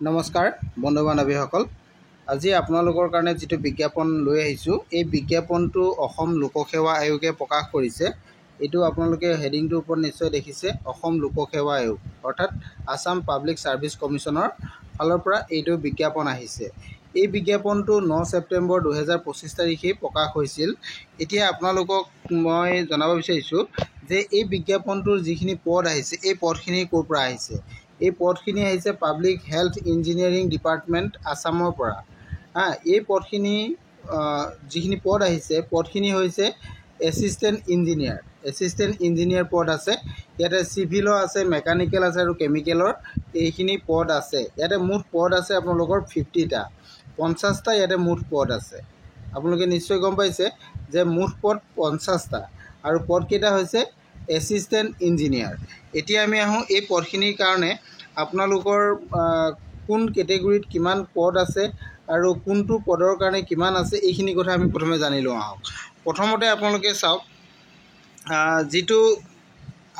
নমস্কাৰ বন্ধু বান্ধৱীসকল, আজি আপোনালোকৰ কাৰণে যিটো বিজ্ঞাপন লৈ আহিছোঁ, এই বিজ্ঞাপনটো অসম লোকসেৱা আয়োগে প্ৰকাশ কৰিছে। এইটো আপোনালোকে হেডিংটোৰ ওপৰত নিশ্চয় দেখিছে, অসম লোকসেৱা আয়োগ অৰ্থাৎ আছাম পাব্লিক ছাৰ্ভিচ কমিশ্যনৰ ফালৰ পৰা এইটো বিজ্ঞাপন আহিছে। এই বিজ্ঞাপনটো 9 ছেপ্টেম্বৰ 2025 তাৰিখে প্ৰকাশ হৈছিল। এতিয়া আপোনালোকক মই জনাব বিচাৰিছোঁ যে এই বিজ্ঞাপনটোৰ যিখিনি পদ আহিছে, এই পদখিনি ক'ৰ পৰা আহিছে। এই পদখিনি আহিছে পাব্লিক হেল্থ ইঞ্জিনিয়াৰিং ডিপাৰ্টমেণ্ট আছামৰ পৰা। এই পদখিনি যিখিনি পদ আহিছে, পদখিনি হৈছে এছিষ্টেণ্ট ইঞ্জিনিয়াৰ পদ আছে। ইয়াতে চিভিলৰ আছে, মেকানিকেল আছে আৰু কেমিকেলৰ এইখিনি পদ আছে। ইয়াতে মুঠ পদ আছে আপোনালোকৰ 50টা, 50টা ইয়াতে মুঠ পদ আছে। আপোনালোকে নিশ্চয় গম পাইছে যে মুঠ পদ 50টা আৰু পদকেইটা হৈছে এছিষ্টেণ্ট ইঞ্জিনিয়াৰ। এতিয়া আমি আহোঁ এই পদখিনিৰ কাৰণে আপোনালোকৰ কোন কেটেগৰীত কিমান পদ আছে আৰু কোনটো পদৰ কাৰণে কিমান আছে, এইখিনি কথা আমি প্ৰথমে জানি লওঁ আহক। প্ৰথমতে আপোনালোকে চাওক, যিটো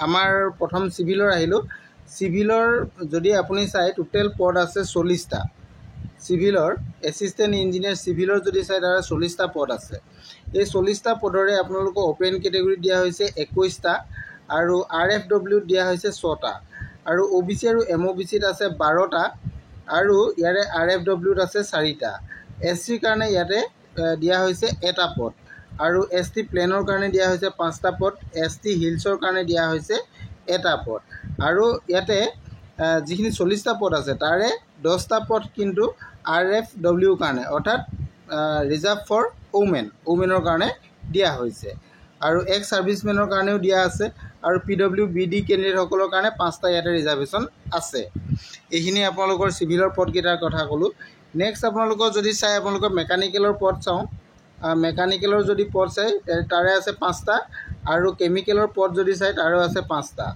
আমাৰ প্ৰথম চিভিলৰ আহিলোঁ, চিভিলৰ যদি আপুনি চাই টোটেল পদ আছে 40টা। চিভিলৰ এছিষ্টেণ্ট ইঞ্জিনিয়াৰ চিভিলৰ যদি চাই তাৰ 40টা পদ আছে। এই 40টা পদৰে আপোনালোকক অপেন কেটেগৰীত দিয়া হৈছে 21টা আৰু RFW দিয়া হৈছে 6টা আৰু OBC আৰু MOBCত আছে 12টা আৰু ইয়াৰে RFWত আছে 4টা। SC কাৰণে ইয়াতে দিয়া হৈছে 1টা পদ আৰু ST প্লেনৰ কাৰণে দিয়া হৈছে 5টা পদ, ST হিলছৰ কাৰণে দিয়া হৈছে 1টা পদ আৰু ইয়াতে যিখিনি 40টা পদ আছে তাৰে 10টা পদ কিন্তু RFW কাৰণে অৰ্থাৎ ৰিজাৰ্ভ ফৰ ওমেনৰ কাৰণে দিয়া হৈছে আৰু এক্স ছাৰ্ভিচমেনৰ কাৰণেও দিয়া আছে আৰু PWBD কেণ্ডিডেটসকলৰ কাৰণে 5টা ইয়াতে ৰিজাৰ্ভেশ্যন আছে। এইখিনি আপোনালোকৰ চিভিলৰ পদকেইটাৰ কথা ক'লোঁ। নেক্সট আপোনালোকৰ যদি চাই আপোনালোকৰ মেকানিকেলৰ পদ চাওঁ, মেকানিকেলৰ যদি পদ চাই তাৰে আছে 5টা আৰু কেমিকেলৰ পদ যদি চাই তাৰো আছে 5টা।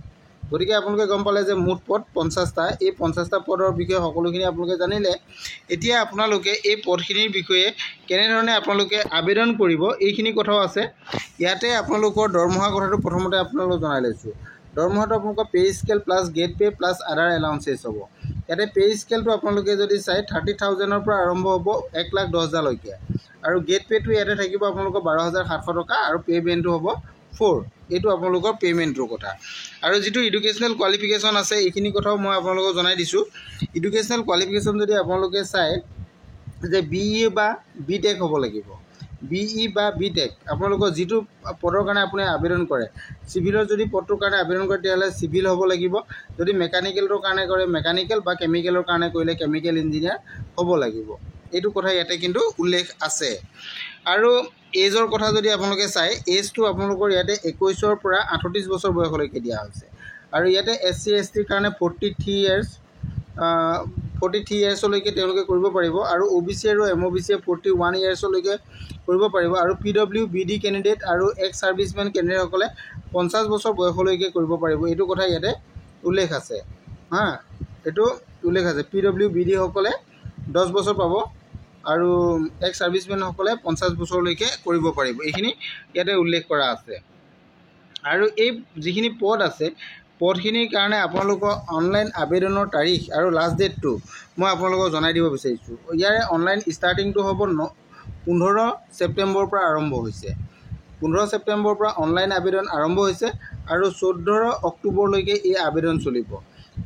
গতিকে আপোনালোকে গম পালে যে মুঠ পদ 50টা। এই 50টা পদৰ বিষয়ে সকলোখিনি আপোনালোকে জানিলে। এতিয়া আপোনালোকে এই পদখিনিৰ বিষয়ে কেনেধৰণে আপোনালোকে আবেদন কৰিব এইখিনি কথাও আছে। ইয়াতে আপোনালোকৰ দৰমহা কথাটো প্ৰথমতে আপোনালোকক জনাই লৈছোঁ। দৰমহাটো আপোনালোকৰ pay scale plus grade pay plus other allowances হ'ব। ইয়াতে পে স্কেলটো আপোনালোকে যদি চাই 30,000ৰ পৰা আৰম্ভ হ'ব 1,10,000লৈকে আৰু গেট পে'টো ইয়াতে থাকিব আপোনালোকৰ 12,700 টকা আৰু পে'মেণ্টটো হ'ব 4। এইটো আপোনালোকৰ পে'মেণ্টটোৰ কথা। আৰু যিটো এডুকেশ্যনেল কোৱালিফিকেশ্যন আছে এইখিনি কথাও মই আপোনালোকক জনাই দিছোঁ। এডুকেশ্যনেল কোৱালিফিকেশ্যন যদি আপোনালোকে চাই যে BE বা BTech হ'ব লাগিব। BE বা BTech আপোনালোকৰ যিটো পদৰ কাৰণে আপুনি আবেদন কৰে, চিভিলৰ যদি পদটোৰ কাৰণে আবেদন কৰে তেতিয়াহ'লে চিভিল হ'ব লাগিব। যদি মেকানিকেলটোৰ কাৰণে কৰে মেকানিকেল বা কেমিকেলৰ কাৰণে কৰিলে কেমিকেল ইঞ্জিনিয়াৰ হ'ব লাগিব। এইটো কথা ইয়াতে কিন্তু উল্লেখ আছে। আৰু এজৰ কথা যদি আপোনালোকে চাই, এজটো আপোনালোকৰ ইয়াতে 21ৰ পৰা 38 বছৰ বয়সলৈকে দিয়া হৈছে আৰু ইয়াতে SC STৰ কাৰণে 43 ইয়াৰ্ছলৈকে তেওঁলোকে কৰিব পাৰিব আৰু OBC আৰু MOBC 41 ইয়াৰ্ছলৈকে কৰিব পাৰিব আৰু PWBD কেণ্ডিডেট আৰু এক্স ছাৰ্ভিচমেন কেণ্ডিডেটসকলে 50 বছৰ বয়সলৈকে কৰিব পাৰিব। এইটো কথা ইয়াতে উল্লেখ আছে। এইটো উল্লেখ আছে। PWBD সকলে 10 বছৰ পাব আৰু এক্স ছাৰ্ভিচমেনসকলে 50 বছৰলৈকে কৰিব পাৰিব। এইখিনি ইয়াতে উল্লেখ কৰা আছে। আৰু এই যিখিনি পদ আছে পদখিনিৰ কাৰণে আপোনালোকৰ অনলাইন আবেদনৰ তাৰিখ আৰু লাষ্ট ডেটটো মই আপোনালোকক জনাই দিব বিচাৰিছোঁ। ইয়াৰে অনলাইন ষ্টাৰ্টিংটো হ'ব 15 ছেপ্টেম্বৰৰ পৰা আৰম্ভ হৈছে। 15 ছেপ্টেম্বৰৰ পৰা অনলাইন আবেদন আৰম্ভ হৈছে আৰু 14 অক্টোবৰলৈকে এই আবেদন চলিব।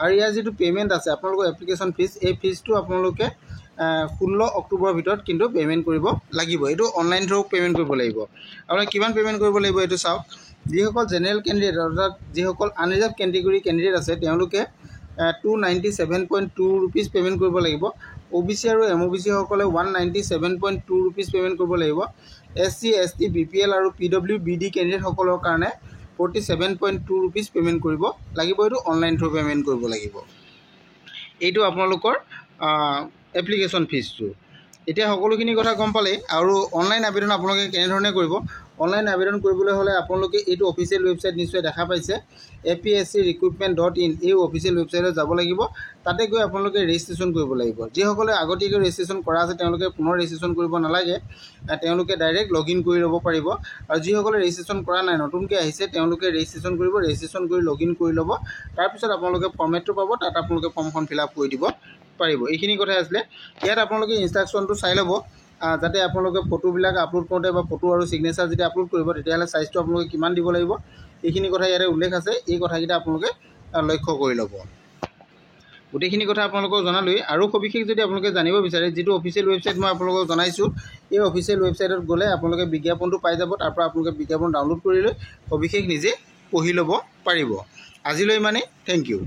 আৰু ইয়াৰ যিটো পে'মেণ্ট আছে আপোনালোকৰ এপ্লিকেশ্যন ফিজ, এই ফিজটো আপোনালোকে 16 অক্টোবৰৰ ভিতৰত কিন্তু পে'মেণ্ট কৰিব লাগিব। এইটো অনলাইন থ্ৰু পে'মেণ্ট কৰিব লাগিব। আপোনালোকে কিমান পে'মেণ্ট কৰিব লাগিব এইটো চাওক। যিসকল জেনেৰেল কেণ্ডিডেট অৰ্থাৎ যিসকল আনৰিজাৰ্ভ কেটেগৰী কেণ্ডিডেট আছে তেওঁলোকে 297.2 ৰুপিজ পে'মেণ্ট কৰিব লাগিব। OBC আৰু MOBC সকলে 197.2 ৰুপিজ পে'মেণ্ট কৰিব লাগিব। SC ST BPL আৰু PWBD কেণ্ডিডেটসকলৰ কাৰণে 47.2 ৰুপিজ পে'মেণ্ট কৰিব লাগিব। এইটো অনলাইন থ্ৰু পে'মেণ্ট কৰিব লাগিব। এইটো আপোনালোকৰ এপ্লিকেশ্যন ফিজটো। এতিয়া সকলোখিনি কথা গম পালেই। আৰু অনলাইন আবেদন আপোনালোকে কেনেধৰণে কৰিব, অনলাইন আবেদন কৰিবলৈ হ'লে আপোনালোকে এইটো অফিচিয়েল ৱেবছাইট নিশ্চয় দেখা পাইছে, APSCRecruitment.in। এই অফিচিয়েল ৱেবছাইটত যাব লাগিব। তাতে গৈ আপোনালোকে ৰেজিষ্ট্ৰেশ্যন কৰিব লাগিব। যিসকলে আগতীয়াকৈ ৰেজিষ্ট্ৰেশ্যন কৰা আছে তেওঁলোকে পুনৰ ৰেজিষ্ট্ৰেশ্যন কৰিব নালাগে, তেওঁলোকে ডাইৰেক্ট লগ ইন কৰি ল'ব পাৰিব। আৰু যিসকলে ৰেজিষ্ট্ৰেশ্যন কৰা নাই, নতুনকৈ আহিছে, তেওঁলোকে ৰেজিষ্ট্ৰেশ্যন কৰিব, ৰেজিষ্ট্ৰেশ্যন কৰি লগ ইন কৰি ল'ব। তাৰপিছত আপোনালোকে ফৰ্মেটটো পাব, তাত আপোনালোকে ফৰ্মখন ফিল আপ কৰি দিব পাৰিব। এইখিনি কথাই আছিলে। ইয়াত আপোনালোকে ইনষ্ট্ৰাকশ্যনটো চাই ল'ব, যাতে আপোনালোকে ফটোবিলাক আপলোড কৰোঁতে বা ফটো আৰু ছিগনেচাৰ যেতিয়া আপলোড কৰিব তেতিয়াহ'লে চাইজটো আপোনালোকে কিমান দিব লাগিব এইখিনি কথা ইয়াতে উল্লেখ আছে। এই কথাকেইটা আপোনালোকে লক্ষ্য কৰি ল'ব। গোটেইখিনি কথা আপোনালোকক জনালোৱেই। আৰু সবিশেষ যদি আপোনালোকে জানিব বিচাৰে, যিটো অফিচিয়েল ৱেবছাইট মই আপোনালোকক জনাইছোঁ, এই অফিচিয়েল ৱেবছাইটত গ'লে আপোনালোকে বিজ্ঞাপনটো পাই যাব। তাৰ পৰা আপোনালোকে বিজ্ঞাপন ডাউনলোড কৰি লৈ সবিশেষ নিজে পঢ়ি ল'ব পাৰিব। আজিলৈ ইমানেই। Thank U.